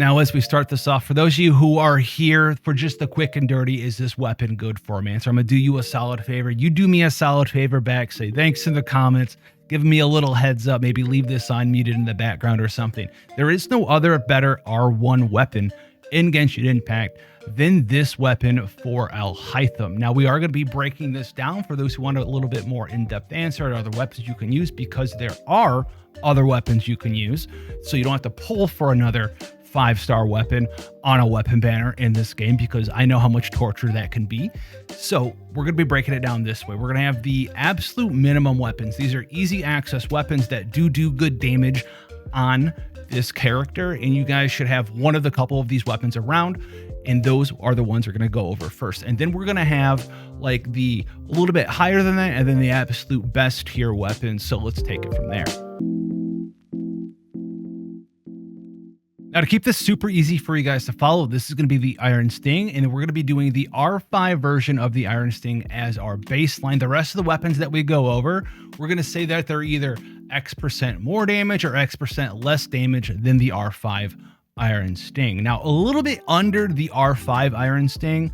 Now, as we start this off, for those of you who are here for just the quick and dirty, is this weapon good for me? And so I'm going to do you a solid favor. You do me a solid favor back. Say thanks in the comments. Give me a little heads up. Maybe leave this unmuted in the background or something. There is no other better R1 weapon in Genshin Impact than this weapon for Alhaitham. Now, we are going to be breaking this down for those who want a little bit more in-depth answer, other weapons you can use, because there are other weapons you can use. So you don't have to pull for another 5-star weapon on a weapon banner in this game, because I know how much torture that can be. So we're going to be breaking it down this way. We're going to have the absolute minimum weapons. These are easy access weapons that do good damage on this character, and you guys should have one of the couple of these weapons around, and those are the ones we're going to go over first. And then we're going to have like the a little bit higher than that, and then the absolute best tier weapons. So let's take it from there. Now, to keep this super easy for you guys to follow, this is going to be the Iron Sting, and we're going to be doing the R5 version of the Iron Sting as our baseline. The rest of the weapons that we go over, we're going to say that they're either X% more damage or X% less damage than the R5 Iron Sting. Now, a little bit under the R5 Iron Sting,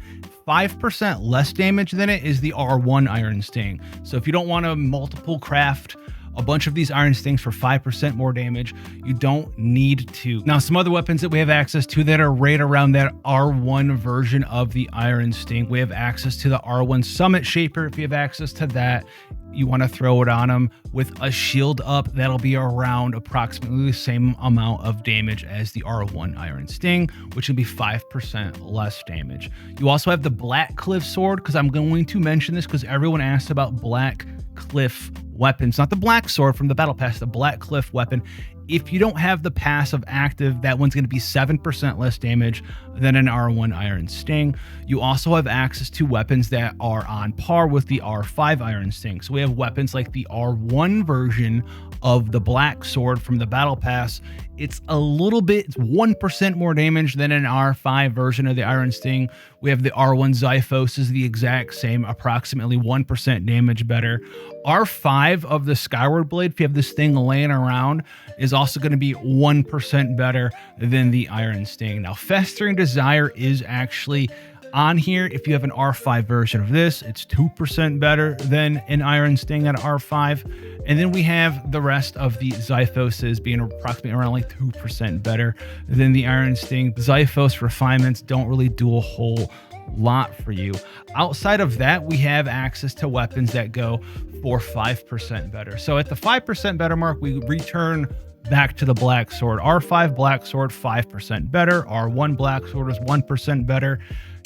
5% less damage than it is the R1 Iron Sting. So if you don't want to multiple craft a bunch of these Iron Stings for 5% more damage, you don't need to. Now, some other weapons that we have access to that are right around that R1 version of the Iron Sting. We have access to the R1 Summit Shaper. If you have access to that, you want to throw it on them with a shield up. That'll be around approximately the same amount of damage as the R1 Iron Sting, which will be 5% less damage. You also have the Black Cliff Sword, because I'm going to mention this because everyone asked about Black Cliff weapons, not the Black Sword from the Battle Pass, the Black Cliff weapon. If you don't have the passive active, that one's going to be 7% less damage than an R1 Iron Sting. You also have access to weapons that are on par with the R5 Iron Sting. So we have weapons like the R1 version of the Black Sword from the Battle Pass. It's a little bit, it's 1% more damage than an R5 version of the Iron Sting. We have the R1 Xiphos is the exact same, approximately 1% damage better. R5 of the Skyward Blade, if you have this thing laying around, is also going to be 1% better than the Iron Sting. Now, Festering Desire is actually on here. If you have an R5 version of this, it's 2% better than an Iron Sting at R5. And then we have the rest of the Xiphoses being approximately around like 2% better than the Iron Sting. Xiphos refinements don't really do a whole lot for you. Outside of that, we have access to weapons that go for 5% better. So at the 5% better mark, we return back to the Black Sword. R5 Black Sword, 5% better. R1 Black Sword is 1% better.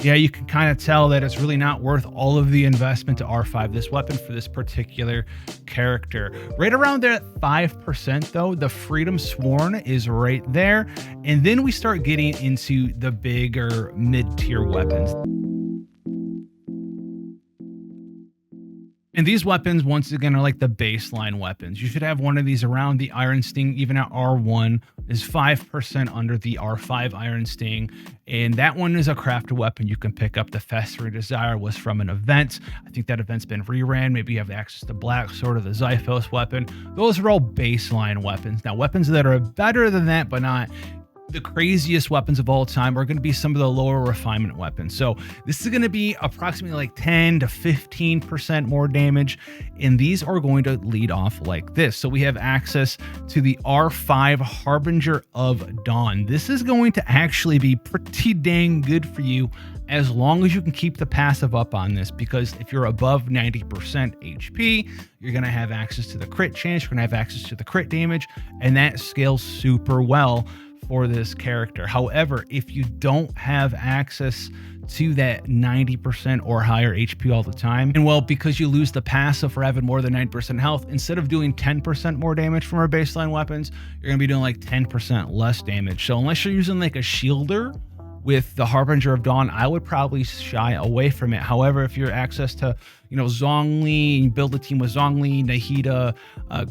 Yeah, you can kind of tell that it's really not worth all of the investment to R5, this weapon for this particular character. Right around there at 5% though, the Freedom Sworn is right there. And then we start getting into the bigger mid-tier weapons. And these weapons, once again, are like the baseline weapons. You should have one of these around. The Iron Sting, even at R1, is 5% under the R5 Iron Sting. And that one is a crafted weapon you can pick up. The Festering Desire was from an event. I think that event's been reran. Maybe you have access to Black Sword or the Xiphos weapon. Those are all baseline weapons. Now, weapons that are better than that, but not the craziest weapons of all time, are going to be some of the lower refinement weapons. So this is going to be approximately like 10 to 15% more damage, and these are going to lead off like this. So we have access to the R5 Harbinger of Dawn. This is going to actually be pretty dang good for you as long as you can keep the passive up on this, because if you're above 90% HP, you're going to have access to the crit chance, you're going to have access to the crit damage, and that scales super well for this character. However, if you don't have access to that 90% or higher HP all the time, and well, because you lose the passive for having more than 9% health, instead of doing 10% more damage from our baseline weapons, you're going to be doing like 10% less damage. So unless you're using like a shielder with the Harbinger of Dawn, I would probably shy away from it. However, if you're access to, you know, Zhongli, you build a team with Zhongli, Nahida,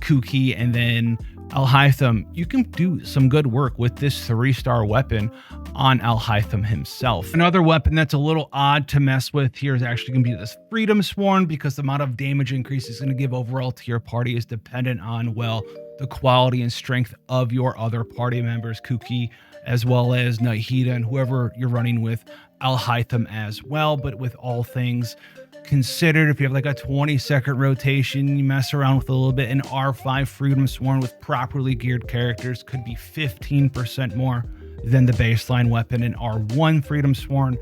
Kuki, and then Alhaitham, you can do some good work with this 3-star weapon on Alhaitham himself. Another weapon that's a little odd to mess with here is actually going to be this Freedom Sworn, because the amount of damage increase it's going to give overall to your party is dependent on, well, the quality and strength of your other party members. Kuki as well as Nahida and whoever you're running with, Alhaitham as well. But with all things considered, if you have like a 20-second rotation, you mess around with a little bit, an R5 Freedom Sworn with properly geared characters could be 15% more than the baseline weapon, and R1 Freedom Sworn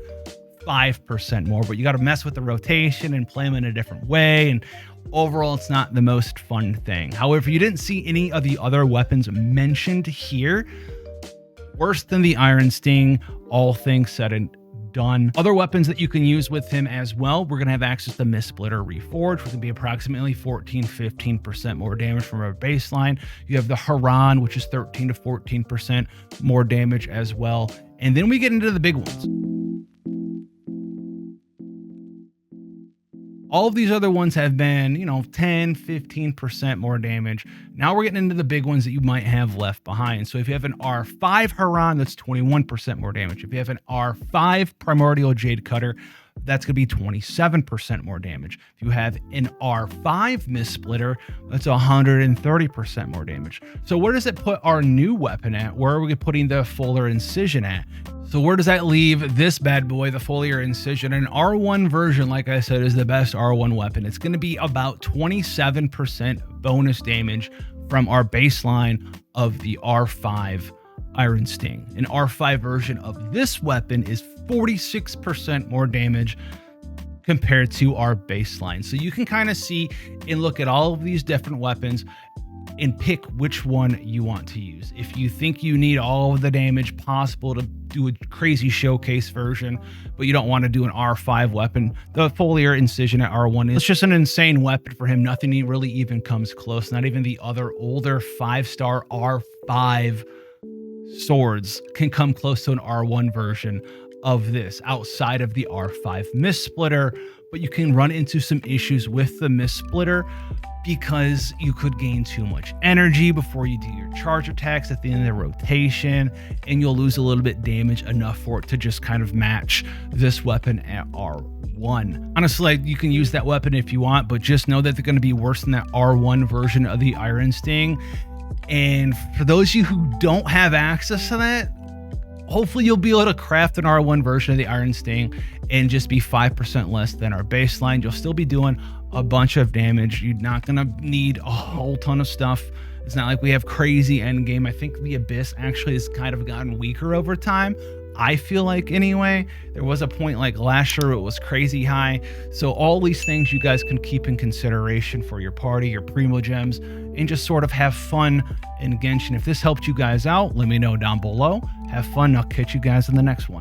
5% more. But you got to mess with the rotation and play them in a different way, and overall it's not the most fun thing. However, you didn't see any of the other weapons mentioned here. Worse than the Iron Sting, all things said and done. Other weapons that you can use with him as well, we're going to have access to Mist Splitter Reforged, which can be approximately 14-15% more damage from our baseline. You have the Haran, which is 13 to 14% more damage as well. And then we get into the big ones. All of these other ones have been, 10-15% more damage. Now we're getting into the big ones that you might have left behind. So if you have an R5 Haran, that's 21% more damage. If you have an R5 Primordial Jade Cutter, that's going to be 27% more damage. If you have an R5 Mist Splitter, that's 130% more damage. So where does it put our new weapon at? Where are we putting the Foliar Incision at? So where does that leave this bad boy, the Foliar Incision? An R1 version, like I said, is the best R1 weapon. It's going to be about 27% bonus damage from our baseline of the R5 Iron Sting. An R5 version of this weapon is 46% more damage compared to our baseline. So you can kind of see and look at all of these different weapons and pick which one you want to use. If you think you need all of the damage possible to do a crazy showcase version, but you don't want to do an R5 weapon, the Foliar Incision at R1 is just an insane weapon for him. Nothing really even comes close. Not even the other older 5-star R5 swords can come close to an R1 version of this outside of the R5 Mist Splitter. But you can run into some issues with the Mist Splitter because you could gain too much energy before you do your charge attacks at the end of the rotation, and you'll lose a little bit damage enough for it to just kind of match this weapon at R1. Honestly, you can use that weapon if you want, but just know that they're going to be worse than that R1 version of the Iron Sting. And for those of you who don't have access to that, hopefully you'll be able to craft an R1 version of the Iron Sting and just be 5% less than our baseline. You'll still be doing a bunch of damage. You're not going to need a whole ton of stuff. It's not like we have crazy end game. I think the Abyss actually has kind of gotten weaker over time. I feel like anyway, there was a point like last year it was crazy high. So all these things you guys can keep in consideration for your party, your Primo Gems, and just sort of have fun in Genshin. If this helped you guys out, let me know down below. Have fun. I'll catch you guys in the next one.